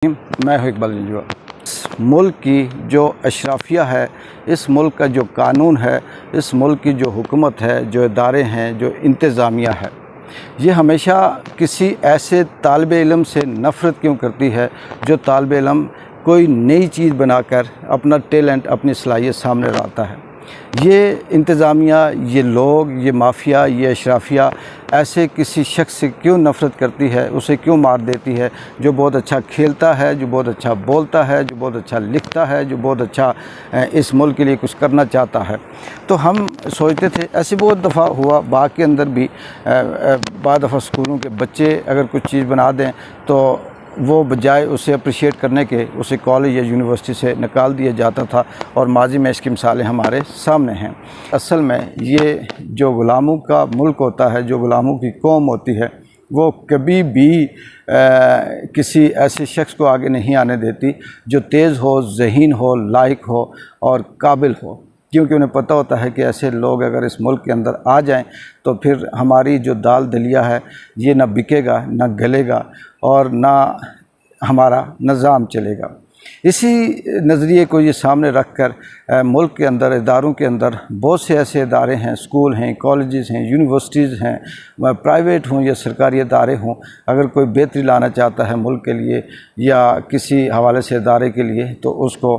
میں ہوں اقبال جنجوا۔ اس ملک کی جو اشرافیہ ہے، اس ملک کا جو قانون ہے، اس ملک کی جو حکومت ہے، جو ادارے ہیں، جو انتظامیہ ہے، یہ ہمیشہ کسی ایسے طالب علم سے نفرت کیوں کرتی ہے جو طالب علم کوئی نئی چیز بنا کر اپنا ٹیلنٹ، اپنی صلاحیت سامنے لاتا ہے۔ یہ انتظامیہ، یہ لوگ، یہ مافیا، یہ اشرافیہ ایسے کسی شخص سے کیوں نفرت کرتی ہے، اسے کیوں مار دیتی ہے جو بہت اچھا کھیلتا ہے، جو بہت اچھا بولتا ہے، جو بہت اچھا لکھتا ہے، جو بہت اچھا اس ملک کے لیے کچھ کرنا چاہتا ہے۔ تو ہم سوچتے تھے، ایسے بہت دفعہ ہوا باغ کے اندر بھی، بعض دفعہ اسکولوں کے بچے اگر کچھ چیز بنا دیں تو وہ بجائے اسے اپریشیٹ کرنے کے اسے کالج یا یونیورسٹی سے نکال دیا جاتا تھا، اور ماضی میں اس کی مثالیں ہمارے سامنے ہیں۔ اصل میں یہ جو غلاموں کا ملک ہوتا ہے، جو غلاموں کی قوم ہوتی ہے، وہ کبھی بھی کسی ایسے شخص کو آگے نہیں آنے دیتی جو تیز ہو، ذہین ہو، لائق ہو اور قابل ہو، کیونکہ انہیں پتہ ہوتا ہے کہ ایسے لوگ اگر اس ملک کے اندر آ جائیں تو پھر ہماری جو دال دلیا ہے یہ نہ بکے گا، نہ گلے گا، اور نہ ہمارا نظام چلے گا۔ اسی نظریے کو یہ سامنے رکھ کر ملک کے اندر، اداروں کے اندر بہت سے ایسے ادارے ہیں، اسکول ہیں، کالجز ہیں، یونیورسٹیز ہیں، پرائیویٹ ہوں یا سرکاری ادارے ہوں۔ اگر کوئی بہتری لانا چاہتا ہے ملک کے لیے یا کسی حوالے سے ادارے کے لیے تو اس کو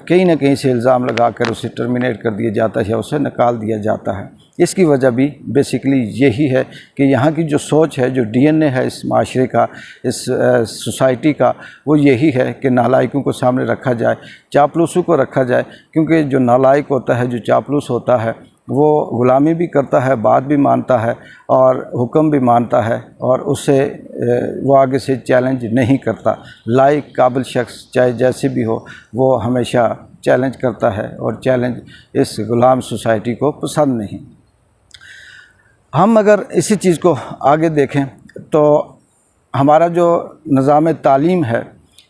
کہیں نہ کہیں سے الزام لگا کر اسے ٹرمینیٹ کر دیا جاتا ہے یا اسے نکال دیا جاتا ہے۔ اس کی وجہ بھی بیسیکلی یہی ہے کہ یہاں کی جو سوچ ہے، جو ڈی این اے ہے اس معاشرے کا، اس سوسائٹی کا، وہ یہی ہے کہ نالائقوں کو سامنے رکھا جائے، چاپلوسوں کو رکھا جائے، کیونکہ جو نالائق ہوتا ہے، جو چاپلوس ہوتا ہے، وہ غلامی بھی کرتا ہے، بات بھی مانتا ہے اور حکم بھی مانتا ہے، اور اسے وہ آگے سے چیلنج نہیں کرتا۔ لائق قابل شخص چاہے جیسے بھی ہو، وہ ہمیشہ چیلنج کرتا ہے، اور چیلنج اس غلام سوسائٹی کو پسند نہیں۔ ہم اگر اسی چیز کو آگے دیکھیں تو ہمارا جو نظام تعلیم ہے،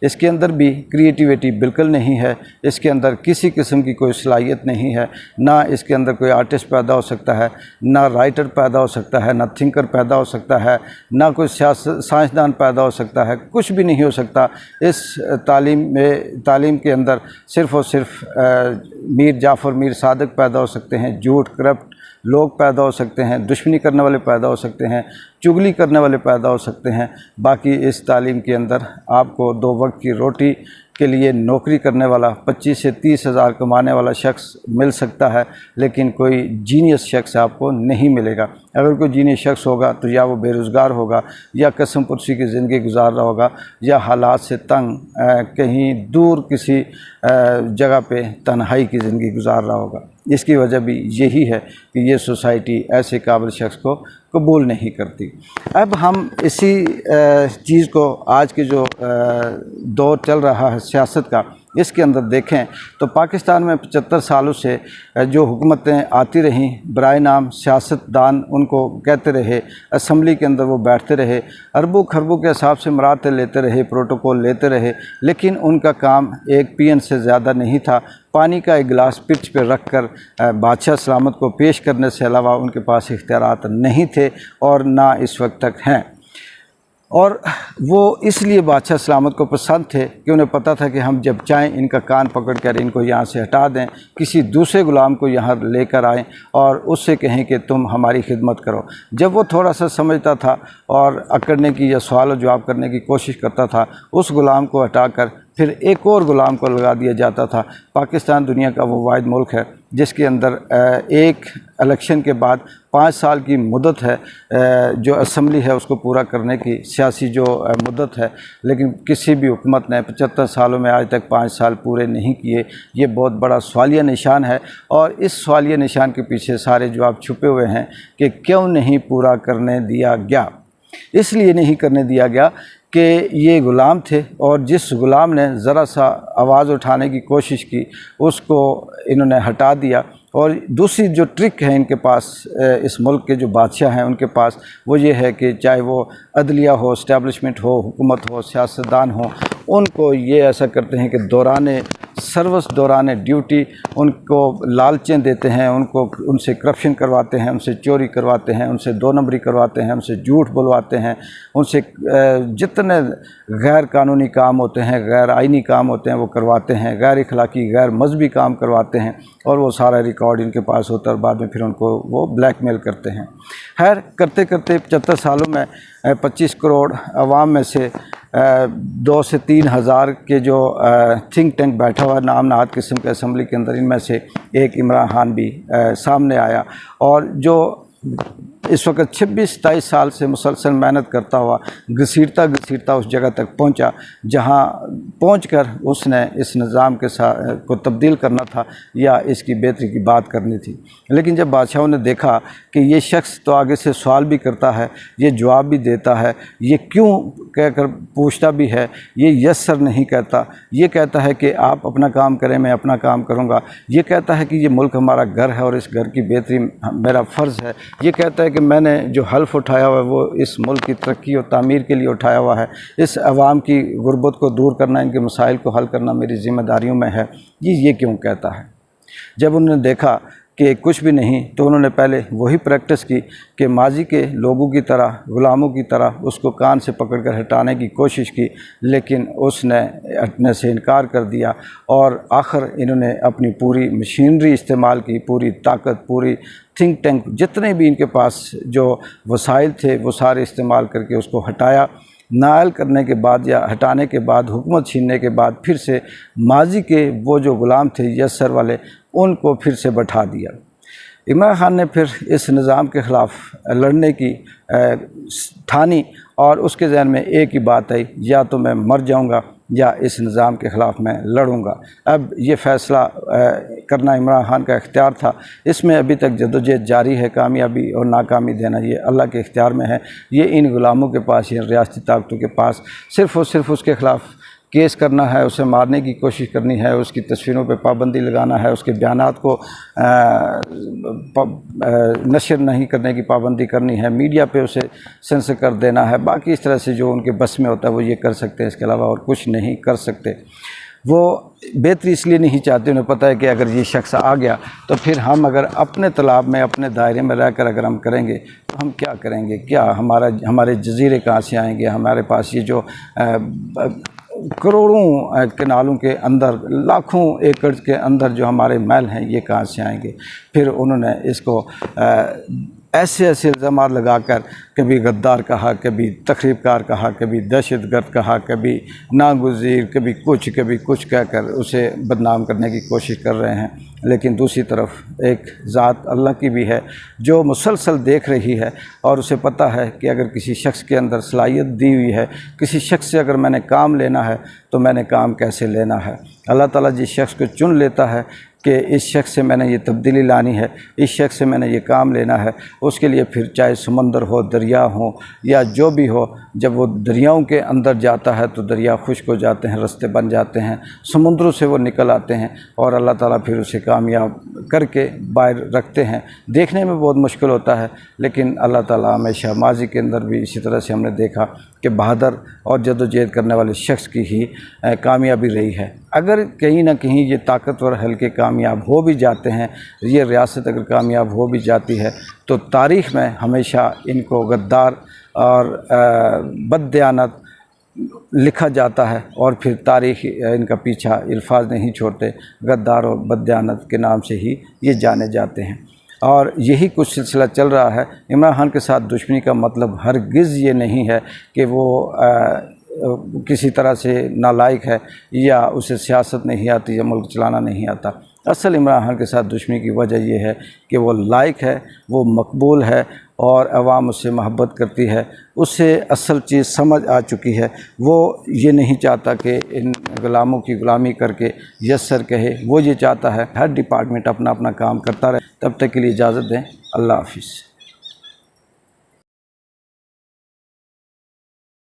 اس کے اندر بھی کریٹیویٹی بالکل نہیں ہے، اس کے اندر کسی قسم کی کوئی صلاحیت نہیں ہے، نہ اس کے اندر کوئی آرٹسٹ پیدا ہو سکتا ہے، نہ رائٹر پیدا ہو سکتا ہے، نہ تھنکر پیدا ہو سکتا ہے، نہ کوئی سائنسدان پیدا ہو سکتا ہے، کچھ بھی نہیں ہو سکتا۔ اس تعلیم کے اندر صرف اور صرف میر جعفر، میر صادق پیدا ہو سکتے ہیں، جھوٹ، کرپٹ لوگ پیدا ہو سکتے ہیں، دشمنی کرنے والے پیدا ہو سکتے ہیں، چغلی کرنے والے پیدا ہو سکتے ہیں۔ باقی اس تعلیم کے اندر آپ کو 2 وقت کی روٹی کے لیے نوکری کرنے والا 25 سے 30 ہزار کمانے والا شخص مل سکتا ہے، لیکن کوئی جینیس شخص آپ کو نہیں ملے گا۔ اگر کوئی جینیس شخص ہوگا تو یا وہ بے روزگار ہوگا، یا قسم پرسی کی زندگی گزار رہا ہوگا، یا حالات سے تنگ کہیں دور کسی جگہ پہ تنہائی کی زندگی گزار رہا ہوگا۔ اس کی وجہ بھی یہی ہے کہ یہ سوسائٹی ایسے قابل شخص کو قبول نہیں کرتی۔ اب ہم اسی چیز کو آج کے جو دور چل رہا ہے سیاست کا، اس کے اندر دیکھیں تو پاکستان میں 75 سالوں سے جو حکومتیں آتی رہیں، برائے نام سیاستدان ان کو کہتے رہے، اسمبلی کے اندر وہ بیٹھتے رہے، اربوں خربوں کے حساب سے مراتب لیتے رہے، پروٹوکول لیتے رہے، لیکن ان کا کام ایک پی این سے زیادہ نہیں تھا۔ پانی کا ایک گلاس پچ پہ رکھ کر بادشاہ سلامت کو پیش کرنے سے علاوہ ان کے پاس اختیارات نہیں تھے، اور نہ اس وقت تک ہیں۔ اور وہ اس لیے بادشاہ سلامت کو پسند تھے کہ انہیں پتہ تھا کہ ہم جب چاہیں ان کا کان پکڑ کر ان کو یہاں سے ہٹا دیں، کسی دوسرے غلام کو یہاں لے کر آئیں اور اس سے کہیں کہ تم ہماری خدمت کرو۔ جب وہ تھوڑا سا سمجھتا تھا اور اکڑنے کی یا سوال و جواب کرنے کی کوشش کرتا تھا، اس غلام کو ہٹا کر پھر ایک اور غلام کو لگا دیا جاتا تھا۔ پاکستان دنیا کا وہ واحد ملک ہے جس کے اندر ایک الیکشن کے بعد 5 سال کی مدت ہے، جو اسمبلی ہے اس کو پورا کرنے کی سیاسی جو مدت ہے، لیکن کسی بھی حکومت نے 75 سالوں میں آج تک 5 سال پورے نہیں کیے۔ یہ بہت بڑا سوالیہ نشان ہے، اور اس سوالیہ نشان کے پیچھے سارے جواب چھپے ہوئے ہیں کہ کیوں نہیں پورا کرنے دیا گیا۔ اس لیے نہیں کرنے دیا گیا کہ یہ غلام تھے، اور جس غلام نے ذرا سا آواز اٹھانے کی کوشش کی اس کو انہوں نے ہٹا دیا۔ اور دوسری جو ٹرک ہے ان کے پاس، اس ملک کے جو بادشاہ ہیں ان کے پاس، وہ یہ ہے کہ چاہے وہ عدلیہ ہو، اسٹیبلشمنٹ ہو، حکومت ہو، سیاستدان ہو، ان کو یہ ایسا کرتے ہیں کہ دوران सर्विस दौरान ड्यूटी उनको लालचें देते हैं, उनसे करप्शन करवाते हैं, उनसे चोरी करवाते हैं, उनसे दो नंबरी करवाते हैं, उनसे झूठ बुलवाते हैं, उनसे जितने गैर कानूनी काम होते हैं, गैर आइनी काम होते हैं वो करवाते हैं, गैर इखलाकी गैर मजहबी काम करवाते हैं, और वो सारा रिकॉर्ड इनके पास होता है और बाद में फिर उनको वो ब्लैकमेल करते हैं। खैर करते करते 75 सालों में 25 करोड़ आवाम में से 2 से 3 हज़ार के जो थिंक टैंक बैठा हुआ नाम नहाद किस्म के असम्बली के अंदर, इनमें से एक इमरान खान भी सामने आया, और जो इस वक्त 26-27 साल से मुसलसल मेहनत करता हुआ घसीटता उस जगह तक पहुंचा जहां पहुंचकर उसने इस निज़ाम के साथ को तब्दील करना था या इसकी बेहतरी की बात करनी थी। लेकिन जब बादशाहों ने देखा कि ये शख्स तो आगे से सवाल भी करता है, ये जवाब भी देता है, ये क्यों कहकर पूछता भी है, ये यस सर नहीं कहता, ये कहता है कि आप अपना काम करें मैं अपना काम करूँगा, ये कहता है कि ये मुल्क हमारा घर है और इस घर की बेहतरी मेरा फ़र्ज़ है, ये कहता है कि मैंने जो हल्फ उठाया हुआ है वो इस मुल्क की तरक्की और तामीर के लिए उठाया हुआ है, इस अवाम की गुर्बत को दूर करना, इनके मसाइल को हल करना मेरी ज़िम्मेदारियों में है, ये क्यों कहता है। जब उन्होंने देखा कि कुछ भी नहीं, तो उन्होंने पहले वही प्रैक्टिस की कि माजी के लोगों की तरह, ग़ुलामों की तरह उसको कान से पकड़कर हटाने की कोशिश की, लेकिन उसने हटने से इनकार कर दिया, और आखिर इन्होंने अपनी पूरी मशीनरी इस्तेमाल की, पूरी ताकत, पूरी थिंक टैंक, जितने भी इनके पास जो वसाइल थे वो सारे इस्तेमाल करके उसको हटाया। नायल करने के बाद या हटाने के बाद, हुकूमत छीनने के बाद, फिर से माजी के वो जो ग़ुलाम थे यस सर वाले, उनको फिर से बैठा दिया। इमरान खान ने फिर इस निज़ाम के ख़िलाफ़ लड़ने की ठानी, और उसके ज़हन में एक ही बात आई, या तो मैं मर जाऊंगा या इस निज़ाम के ख़िलाफ़ मैं लड़ूंगा। अब ये फ़ैसला करना इमरान खान का इख्तियार था, इसमें अभी तक जदोजहद जारी है, कामयाबी और नाकामी देना ये अल्लाह के इख्तियार में है। ये इन ग़ुलामों के पास, ये रियासती ताकतों के पास सिर्फ़ और सिर्फ उसके ख़िलाफ़ केस करना है, उसे मारने की कोशिश करनी है, उसकी तस्वीरों पे पाबंदी लगाना है, उसके बयानात को नशर नहीं करने की पाबंदी करनी है, मीडिया पे उसे सेंसर कर देना है। बाकी इस तरह से जो उनके बस में होता है वो ये कर सकते हैं, इसके अलावा और कुछ नहीं कर सकते। वो बेहतरी इसलिए नहीं चाहते, उन्हें पता है कि अगर ये शख्स आ गया तो फिर हम अगर अपने तालाब में, अपने दायरे में रहकर अगर हम करेंगे तो हम क्या करेंगे, क्या हमारे जजीरे कहाँ से आएंगे, हमारे पास ये जो करोड़ों कनालों के अंदर, लाखों एकड़ के अंदर जो हमारे महल हैं ये कहाँ से आएंगे। फिर उन्होंने इसको ऐसे इल्ज़ाम लगाकर कभी गद्दार कहा, कभी तखरीबकार कहा, कभी दहशतगर्द कहा, कभी नागुज़ीर, कभी कुछ कहकर उसे बदनाम करने की कोशिश कर रहे हैं। लेकिन दूसरी तरफ एक ज़ात अल्लाह की भी है जो मुसलसल देख रही है, और उसे पता है कि अगर किसी शख्स के अंदर सलाहियत दी हुई है, किसी शख्स से अगर मैंने काम लेना है तो मैंने काम कैसे लेना है। अल्लाह ताला जिस शख्स को चुन लेता है कि इस शख्स से मैंने ये तब्दीली लानी है, इस शख्स से मैंने ये काम लेना है, उसके लिए फिर चाहे समंदर हो, दरिया हो या जो भी हो, जब वो दरियाओं के अंदर जाता है तो दरिया खुश्क हो जाते हैं, रास्ते बन जाते हैं, समुद्रों से वो निकल आते हैं, और अल्लाह ताला फिर उसे कामयाब करके बाहर रखते हैं। देखने में बहुत मुश्किल होता है, लेकिन अल्लाह ताला हमेशा, माजी के अंदर भी इसी तरह से हमने देखा कि बहादुर और जदोजहद करने वाले शख्स की ही कामयाबी रही है। अगर कहीं ना कहीं ये ताकतवर हल्के कामयाब हो भी जाते हैं, ये रियासत अगर कामयाब हो भी जाती है, तो तारीख़ में हमेशा इनको गद्दार और बददियानत लिखा जाता है, और फिर तारीख़ इनका पीछा अल्फाज नहीं छोड़ते, गद्दार और बददियानत के नाम से ही ये जाने जाते हैं। और यही कुछ सिलसिला चल रहा है। इमरान खान के साथ दुश्मनी का मतलब हरगिज़ ये नहीं है कि वो किसी तरह से नालायक है या उसे सियासत नहीं आती या मुल्क चलाना नहीं आता। असल इमरान खान के साथ दुश्मनी की वजह यह है कि वो लायक है, वो मकबूल है और अवाम उससे मोहब्बत करती है, उससे असल चीज़ समझ आ चुकी है। वो ये नहीं चाहता कि इन ग़ुलामों की ग़ुलामी करके यस सर कहे, वो ये चाहता है हर डिपार्टमेंट अपना अपना काम करता रहे। तब तक के लिए इजाज़त दें। अल्लाह हाफ़िज़।